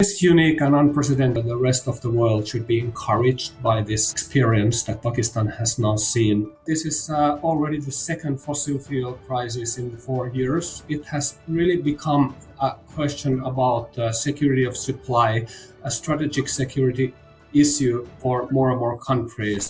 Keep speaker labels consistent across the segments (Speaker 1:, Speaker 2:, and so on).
Speaker 1: It's unique and unprecedented. The rest of the world should be encouraged by this experience that Pakistan has now seen. This is already the second fossil fuel crisis in 4 years. It has really become a question about security of supply, a strategic security issue for more and more countries.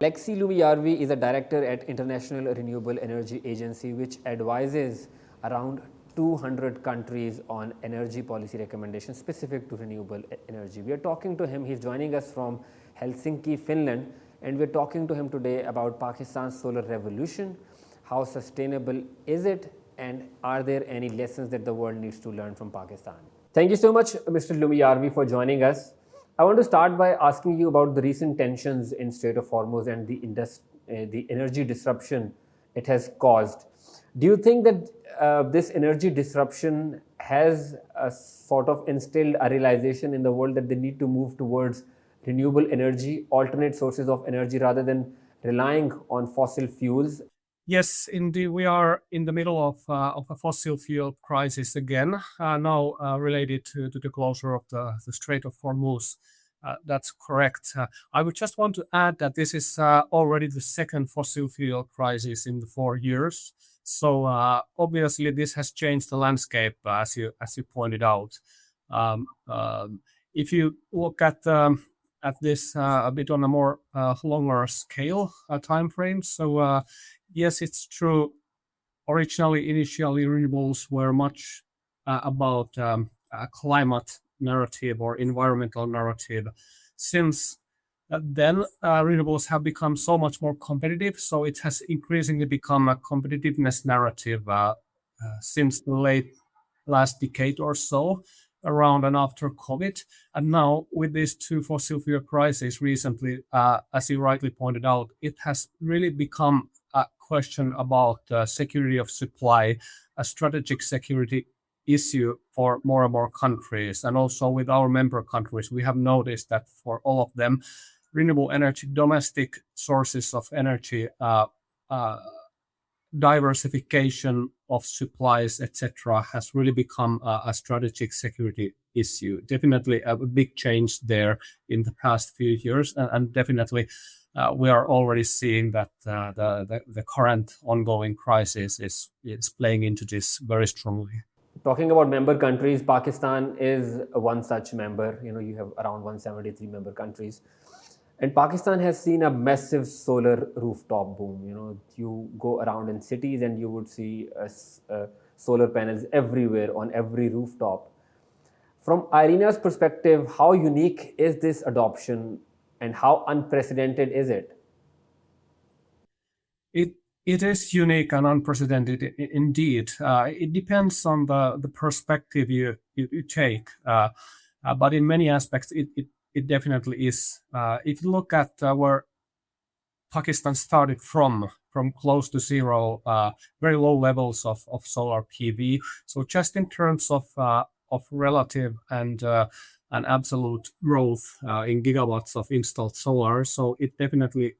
Speaker 2: Aleksi Lumijarvi is a director at International Renewable Energy Agency, which advises around 200 countries on energy policy recommendations specific to renewable energy. We are talking to him. He's joining us from Helsinki, Finland, and we're talking to him today about Pakistan's solar revolution. How sustainable is it, and are there any lessons that the world needs to learn from Pakistan? Thank you so much, Mr. Lumijarvi, for joining us. I want to start by asking you about the recent tensions in Strait of Hormuz and the energy disruption it has caused. Do you think that this energy disruption has sort of instilled a realization in the world that they need to move towards renewable energy, alternate sources of energy, rather than relying on fossil fuels?
Speaker 1: Yes, indeed, we are in the middle of a fossil fuel crisis again, now related to the closure of the Strait of Hormuz. That's correct. I would just want to add that this is already the second fossil fuel crisis in 4 years. So obviously, this has changed the landscape, as you pointed out. If you look at this a bit on a more longer scale time frame, so yes, it's true. Initially, renewables were much about climate narrative or environmental narrative. Since then, renewables have become so much more competitive, so it has increasingly become a competitiveness narrative since the late last decade or so, around and after COVID. And now with these two fossil fuel crises recently, as you rightly pointed out, it has really become a question about security of supply, a strategic security issue for more and more countries. And also with our member countries, we have noticed that for all of them, renewable energy, domestic sources of energy, diversification of supplies, etc., has really become a strategic security issue. Definitely a big change there in the past few years, and definitely we are already seeing that the current ongoing crisis is playing into this very strongly.
Speaker 2: Talking about member countries, Pakistan is one such member. You have around 173 member countries. And Pakistan has seen a massive solar rooftop boom. You go around in cities and you would see solar panels everywhere on every rooftop. From IRENA's perspective, how unique is this adoption and how unprecedented is it?
Speaker 1: It is unique and unprecedented indeed. It depends on the perspective you take, but in many aspects, it definitely is. If you look at where Pakistan started from close to zero, very low levels of solar PV. So just in terms of relative and absolute growth in gigawatts of installed solar, so it definitely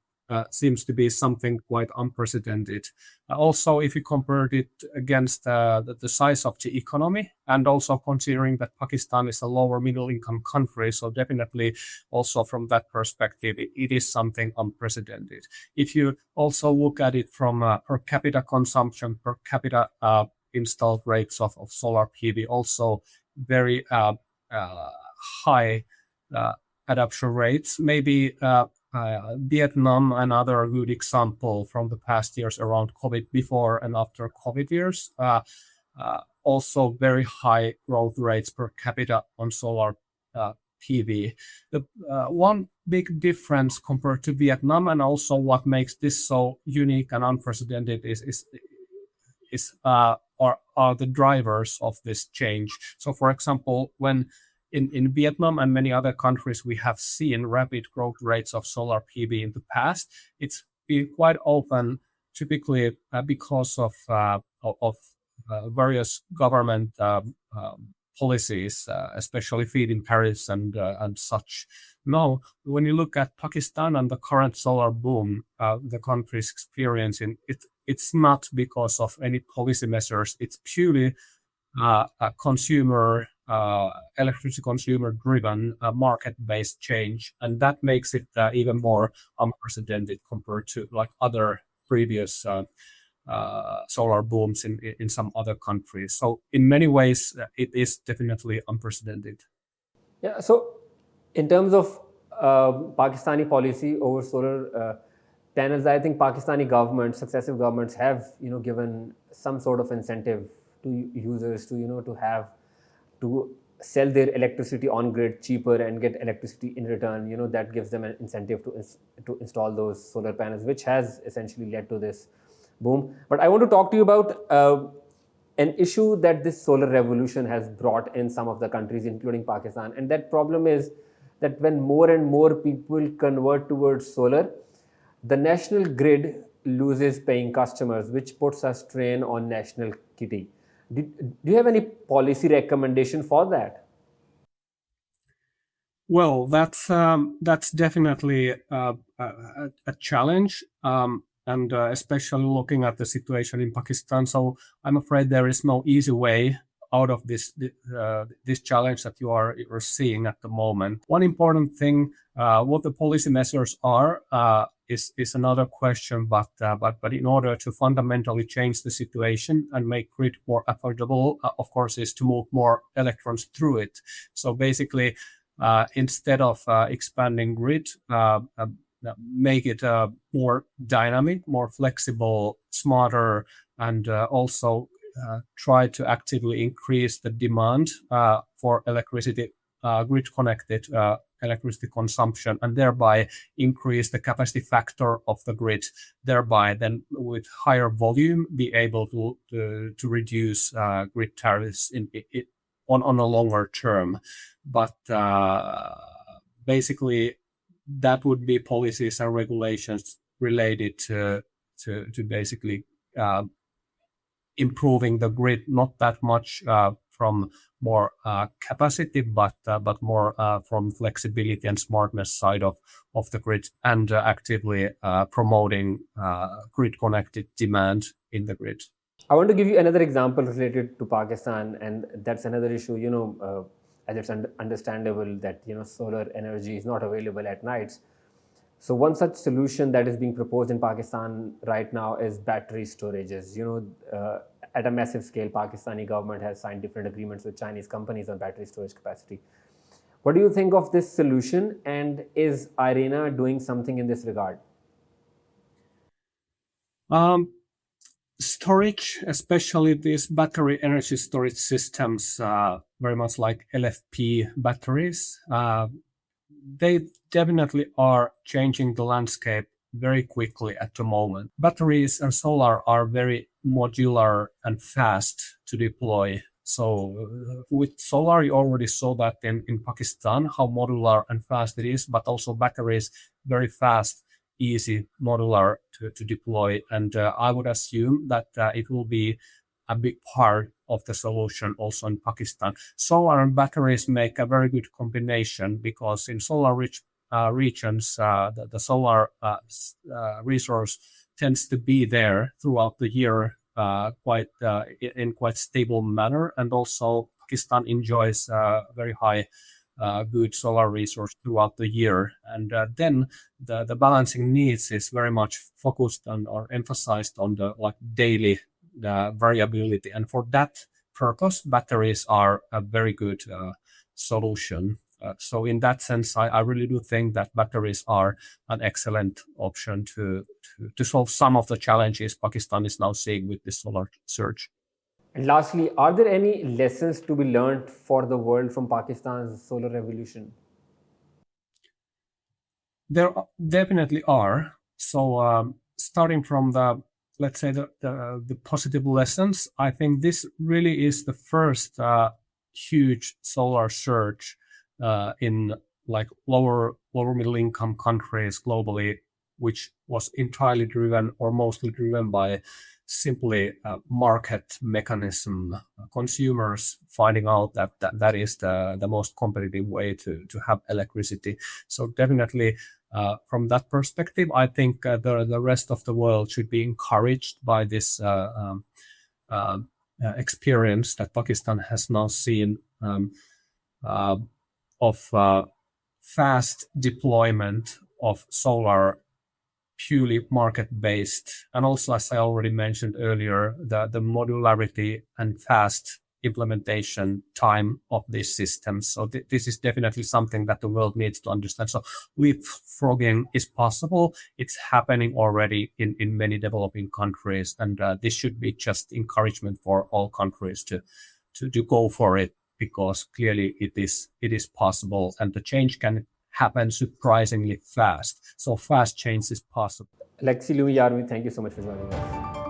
Speaker 1: seems to be something quite unprecedented. Also, if you compare it against the size of the economy, and also considering that Pakistan is a lower middle income country, so definitely also from that perspective, it is something unprecedented. If you also look at it from per capita consumption, per capita installed rates of solar PV, also very high adoption rates. Maybe Vietnam, another good example from the past years around COVID, before and after COVID years. Also very high growth rates per capita on solar PV. The one big difference compared to Vietnam, and also what makes this so unique and unprecedented, are the drivers of this change. So, for example, when in Vietnam and many other countries, we have seen rapid growth rates of solar PV in the past. It's been quite often, typically because of various government policies, especially feed-in tariffs and such. No, when you look at Pakistan and the current solar boom the country is experiencing, it's not because of any policy measures. It's purely a consumer, electricity consumer driven market-based change, and that makes it even more unprecedented compared to like other previous solar booms in some other countries. So in many ways, it is definitely unprecedented.
Speaker 2: Yeah, so in terms of Pakistani policy over solar panels, I think Pakistani governments, successive governments, have given some sort of incentive to users to to sell their electricity on grid cheaper and get electricity in return. That gives them an incentive to install those solar panels, which has essentially led to this boom. But I want to talk to you about an issue that this solar revolution has brought in some of the countries, including Pakistan. And that problem is that when more and more people convert towards solar, the national grid loses paying customers, which puts a strain on national kitty. Do you have any policy recommendation for that?
Speaker 1: Well, that's definitely a challenge, and especially looking at the situation in Pakistan. So I'm afraid there is no easy way out of this challenge that you're seeing at the moment. One important thing, what the policy measures are, is another question. But in order to fundamentally change the situation and make grid more affordable, of course, is to move more electrons through it. So basically, instead of expanding grid, make it more dynamic, more flexible, smarter, and also try to actively increase the demand for electricity, grid-connected electricity consumption, and thereby increase the capacity factor of the grid, thereby then with higher volume be able to reduce grid tariffs on a longer term. But basically, that would be policies and regulations related to basically improving the grid, not that much from more capacity, but more from flexibility and smartness side of the grid, and actively promoting grid connected demand in the grid.
Speaker 2: I want to give you another example related to Pakistan, and that's another issue. As it's understandable that solar energy is not available at nights. So one such solution that is being proposed in Pakistan right now is battery storages. At a massive scale, Pakistani government has signed different agreements with Chinese companies on battery storage capacity. What do you think of this solution, and is IRENA doing something in this regard?
Speaker 1: Storage, especially these battery energy storage systems, very much like LFP batteries, they definitely are changing the landscape very quickly at the moment. Batteries and solar are very modular and fast to deploy. So with solar, you already saw that in Pakistan, how modular and fast it is, but also batteries, very fast, easy, modular to deploy. And I would assume that it will be a big part of the solution also in Pakistan. Solar and batteries make a very good combination because in solar rich regions, the solar resource tends to be there throughout the year quite in quite stable manner. And also Pakistan enjoys very high good solar resource throughout the year. And then the balancing needs is very much focused on or emphasized on the like daily variability. And for that purpose, batteries are a very good solution. So in that sense, I really do think that batteries are an excellent option to solve some of the challenges Pakistan is now seeing with this solar surge.
Speaker 2: And lastly, are there any lessons to be learned for the world from Pakistan's solar revolution?
Speaker 1: There definitely are. So starting from the, let's say, the positive lessons, I think this really is the first huge solar surge in like lower middle income countries globally, which was entirely driven or mostly driven by simply a market mechanism, consumers finding out that is the most competitive way to have electricity. So definitely from that perspective, I think the rest of the world should be encouraged by this experience that Pakistan has now seen of fast deployment of solar purely market-based, and also, as I already mentioned earlier, the modularity and fast implementation time of these systems. So this is definitely something that the world needs to understand. So leapfrogging is possible. It's happening already in many developing countries, and this should be just encouragement for all countries to go for it, because clearly it is possible, and the change can happen surprisingly fast. So fast change is possible.
Speaker 2: Aleksi Lumijarvi, thank you so much for joining us.